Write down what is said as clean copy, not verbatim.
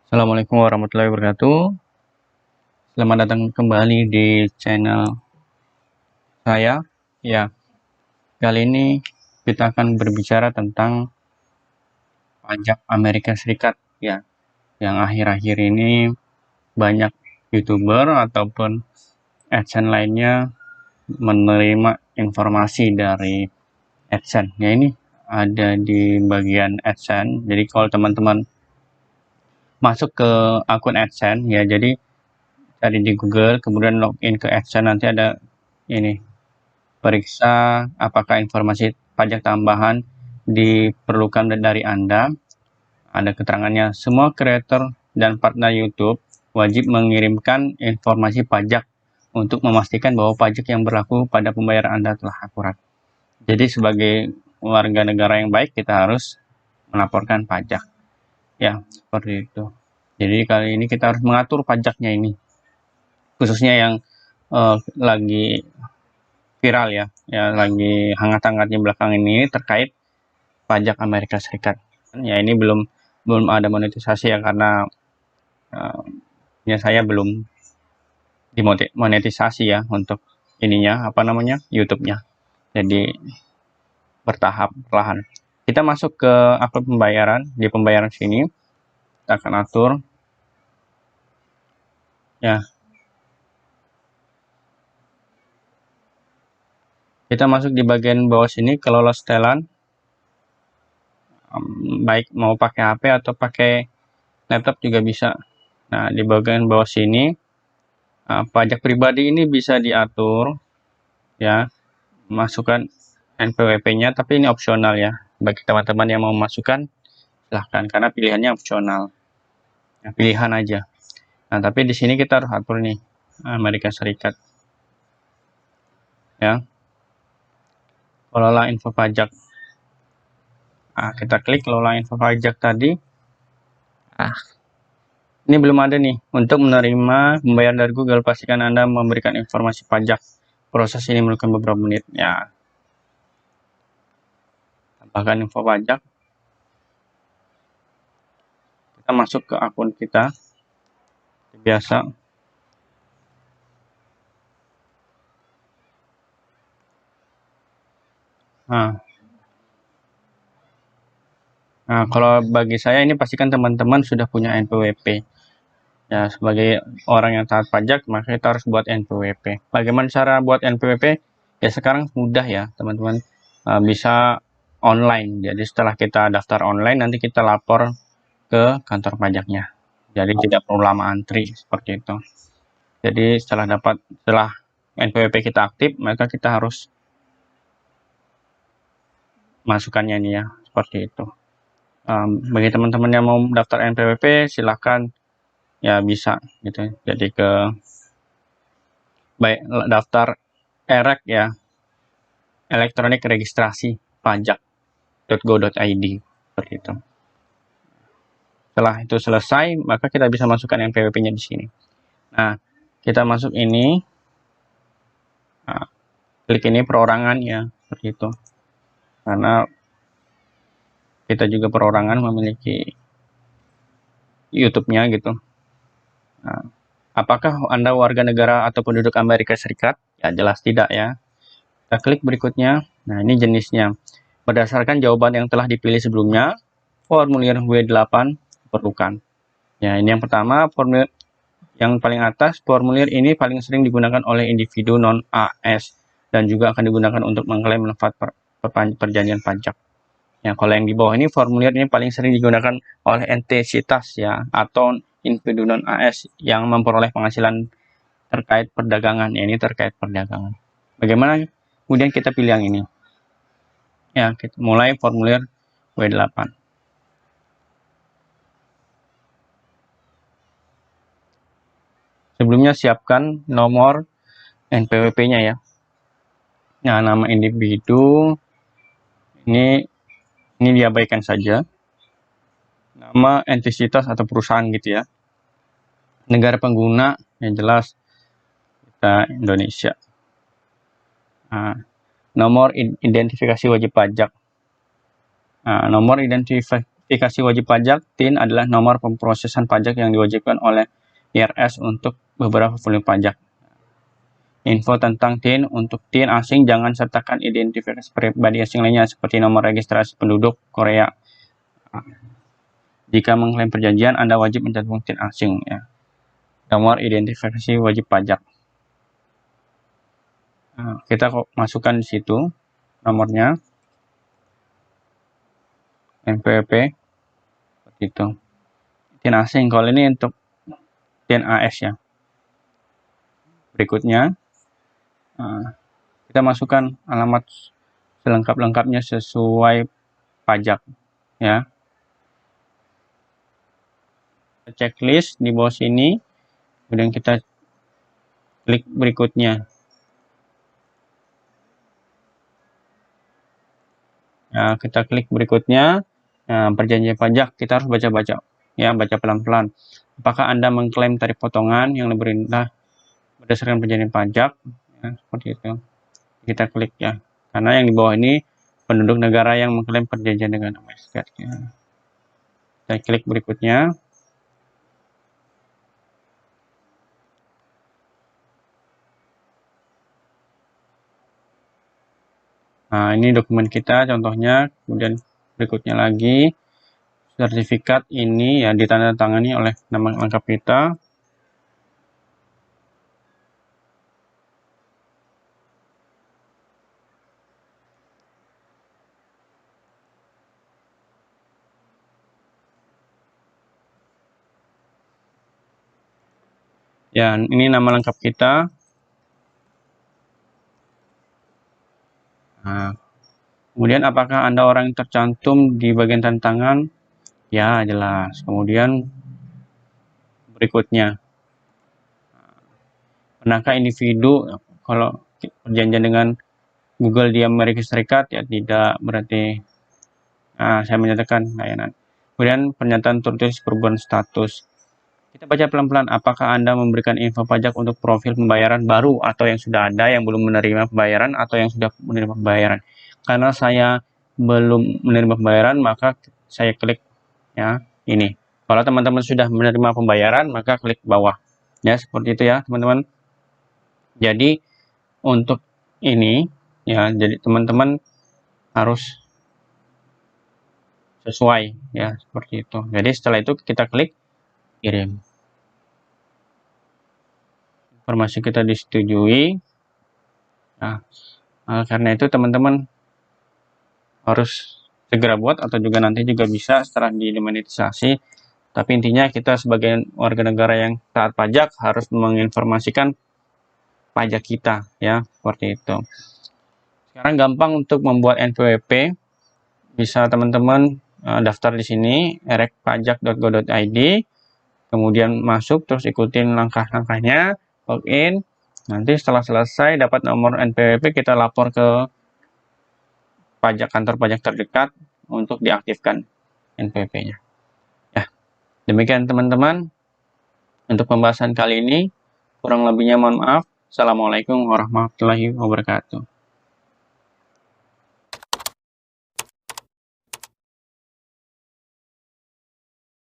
Assalamualaikum warahmatullahi wabarakatuh. Selamat datang kembali di channel saya. Ya, kali ini kita akan berbicara tentang pajak Amerika Serikat. Ya, yang akhir-akhir ini banyak YouTuber ataupun AdSense lainnya menerima informasi dari AdSense. Ya, ini ada di bagian AdSense. Jadi kalau teman-teman masuk ke akun AdSense, ya jadi cari di Google, kemudian login ke AdSense, nanti ada ini, periksa apakah informasi pajak tambahan diperlukan dari Anda. Ada keterangannya, semua kreator dan partner YouTube wajib mengirimkan informasi pajak untuk memastikan bahwa pajak yang berlaku pada pembayaran Anda telah akurat. Jadi sebagai warga negara yang baik, kita harus melaporkan pajak. Ya, seperti itu. Jadi kali ini kita harus mengatur pajaknya ini. Khususnya yang lagi viral ya lagi hangat-hangatnya belakang ini terkait pajak Amerika Serikat. Ya ini belum ada monetisasi ya, karena ya saya belum dimonetisasi ya untuk ininya YouTube-nya. Jadi bertahap perlahan. Kita masuk ke akun pembayaran. Di pembayaran sini kita akan atur ya. Kita masuk di bagian bawah sini, kelola setelan. Baik mau pakai HP atau pakai laptop juga bisa. Nah, di bagian bawah sini pajak pribadi ini bisa diatur ya, masukkan NPWP-nya, tapi ini opsional ya. Bagi teman-teman yang mau masukkan silahkan, karena pilihannya opsional. Ya, pilihan aja. Nah, tapi di sini kita harus atur nih Amerika Serikat. Ya. Kelola info pajak. Nah, kita klik kelola info pajak tadi. Ini belum ada nih. Untuk menerima pembayaran dari Google, pastikan Anda memberikan informasi pajak. Proses ini memakan beberapa menit. Ya. Tambahkan info pajak. Kita masuk ke akun kita. Biasa. Nah, kalau bagi saya ini pastikan teman-teman sudah punya NPWP. Ya, sebagai orang yang taat pajak, maka kita harus buat NPWP. Bagaimana cara buat NPWP? Ya, sekarang mudah ya, teman-teman. Bisa online. Jadi setelah kita daftar online, nanti kita lapor ke kantor pajaknya. Jadi tidak perlu lama antri seperti itu. Jadi setelah NPWP kita aktif, maka kita harus masukkannya nih ya, seperti itu. Bagi teman-teman yang mau daftar NPWP, silahkan ya bisa gitu. Jadi ke baik daftar EREK ya, elektronik registrasi pajak.go.id, seperti itu. Setelah itu selesai, maka kita bisa masukkan NPWP-nya di sini. Nah, kita masuk ini, nah, klik ini perorangan ya, seperti itu. Karena kita juga perorangan memiliki YouTube-nya gitu. Nah, apakah Anda warga negara atau penduduk Amerika Serikat? Ya jelas tidak ya. Kita klik berikutnya. Nah, ini jenisnya. Berdasarkan jawaban yang telah dipilih sebelumnya, formulir W8 diperlukan. Ya, ini yang pertama, formulir yang paling atas. Formulir ini paling sering digunakan oleh individu non-AS dan juga akan digunakan untuk mengklaim manfaat perjanjian pajak. Ya, kalau yang di bawah ini, formulir ini paling sering digunakan oleh entitas ya, atau individu non-AS yang memperoleh penghasilan terkait perdagangan. Ya, ini terkait perdagangan. Bagaimana kemudian kita pilih yang ini? Ya, kita mulai formulir W8. Sebelumnya siapkan nomor NPWP-nya ya. Nah, nama individu ini diabaikan saja. Nama entitas atau perusahaan gitu ya. Negara pengguna yang jelas kita Indonesia. Nah, nomor identifikasi wajib pajak. Nah, nomor Identifikasi wajib pajak TIN adalah nomor pemrosesan pajak yang diwajibkan oleh IRS untuk beberapa volume pajak. Info tentang TIN. Untuk TIN asing, jangan sertakan identifikasi pribadi asing lainnya seperti nomor registrasi penduduk Korea. Jika mengklaim perjanjian, Anda wajib mencantumkan TIN asing, ya. Nomor identifikasi wajib pajak. Nah, kita masukkan di situ nomornya, NPWP, seperti itu. TIN asing, kalau ini untuk TIN AS, ya. Berikutnya, kita masukkan alamat selengkap-lengkapnya sesuai pajak, ya. Checklist di bawah sini, kemudian kita klik berikutnya. Nah, kita klik berikutnya. Nah, perjanjian pajak kita harus baca-baca, ya, baca pelan-pelan. Apakah Anda mengklaim tarif potongan yang lebih rendah berdasarkan perjanjian pajak? Ya, seperti itu. Kita klik, ya, karena yang di bawah ini penduduk negara yang mengklaim perjanjian dengan Amerika. Ya. Kita klik berikutnya. Nah, ini dokumen kita contohnya. Kemudian berikutnya lagi, sertifikat ini ya ditandatangani oleh nama lengkap kita. Ya, ini nama lengkap kita. Nah, kemudian apakah Anda orang yang tercantum di bagian tantangan? Ya, jelas. Kemudian berikutnya, pernahkah individu kalau perjanjian dengan Google di Amerika Serikat? Ya tidak, berarti saya menyatakan layanan. Kemudian pernyataan tertulis perubahan status. Kita baca pelan-pelan, apakah Anda memberikan info pajak untuk profil pembayaran baru atau yang sudah ada yang belum menerima pembayaran atau yang sudah menerima pembayaran. Karena saya belum menerima pembayaran, maka saya klik, ya, ini. Kalau teman-teman sudah menerima pembayaran, maka klik bawah. Ya, seperti itu ya, teman-teman. Jadi untuk ini, ya, jadi teman-teman harus sesuai, ya, seperti itu. Jadi setelah itu kita klik kirim. Informasi kita disetujui. Nah, karena itu teman-teman harus segera buat, atau juga nanti juga bisa setelah demonetisasi. Tapi intinya kita sebagai warga negara yang taat pajak harus menginformasikan pajak kita, ya, seperti itu. Sekarang gampang untuk membuat NPWP. Bisa teman-teman daftar di sini erekpajak.go.id, kemudian masuk terus ikutin langkah-langkahnya, login. Nanti setelah selesai dapat nomor NPWP, kita lapor ke kantor pajak terdekat untuk diaktifkan NPWP-nya. Ya, demikian teman-teman untuk pembahasan kali ini. Kurang lebihnya mohon maaf. Assalamualaikum warahmatullahi wabarakatuh.